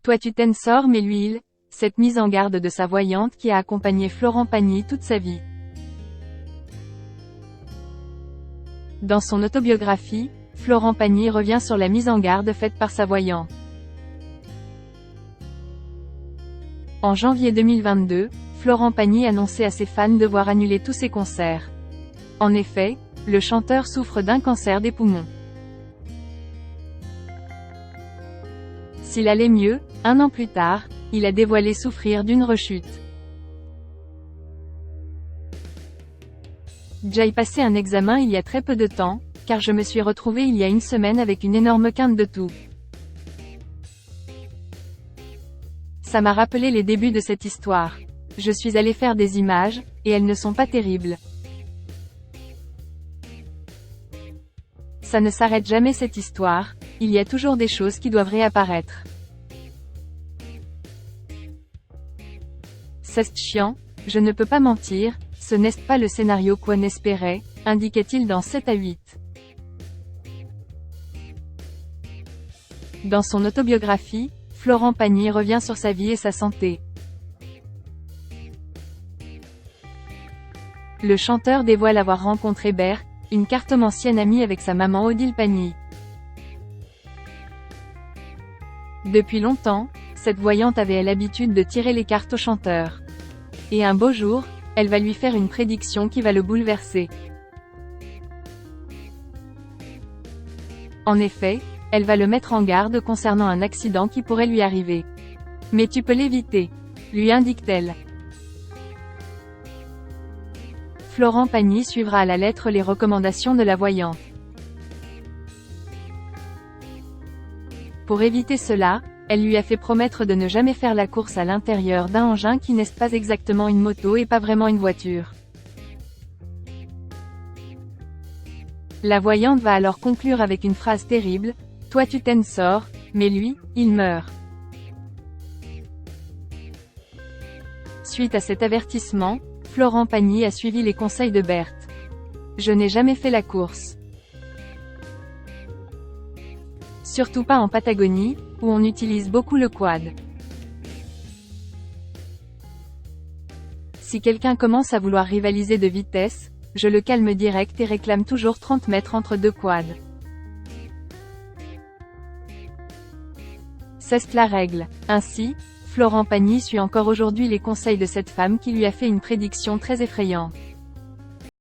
Toi tu t'en sors mais lui il... Cette mise en garde de sa voyante qui a accompagné Florent Pagny toute sa vie. Dans son autobiographie, Florent Pagny revient sur la mise en garde faite par sa voyante. En janvier 2022, Florent Pagny annonçait à ses fans devoir annuler tous ses concerts. En effet, le chanteur souffre d'un cancer des poumons. S'il allait mieux, 1 an plus tard, il a dévoilé souffrir d'une rechute. J'ai passé un examen il y a très peu de temps, car je me suis retrouvé il y a une semaine avec une énorme quinte de toux. Ça m'a rappelé les débuts de cette histoire. Je suis allé faire des images, et elles ne sont pas terribles. Ça ne s'arrête jamais cette histoire, il y a toujours des choses qui doivent réapparaître. C'est chiant, je ne peux pas mentir, ce n'est pas le scénario qu'on espérait, indiquait-il dans 7 à 8. Dans son autobiographie, Florent Pagny revient sur sa vie et sa santé. Le chanteur dévoile avoir rencontré Berthe, une cartomancienne amie avec sa maman Odile Pagny. Depuis longtemps, cette voyante avait l'habitude de tirer les cartes au chanteur. Et un beau jour, elle va lui faire une prédiction qui va le bouleverser. En effet, elle va le mettre en garde concernant un accident qui pourrait lui arriver. Mais tu peux l'éviter, lui indique-t-elle. Florent Pagny suivra à la lettre les recommandations de la voyante. Pour éviter cela, elle lui a fait promettre de ne jamais faire la course à l'intérieur d'un engin qui n'est pas exactement une moto et pas vraiment une voiture. La voyante va alors conclure avec une phrase terrible, « Toi tu t'en sors, mais lui, il meurt ». Suite à cet avertissement, Florent Pagny a suivi les conseils de Berthe. Je n'ai jamais fait la course. Surtout pas en Patagonie, où on utilise beaucoup le quad. Si quelqu'un commence à vouloir rivaliser de vitesse, je le calme direct et réclame toujours 30 mètres entre 2 quads. C'est la règle. Ainsi, Florent Pagny suit encore aujourd'hui les conseils de cette femme qui lui a fait une prédiction très effrayante.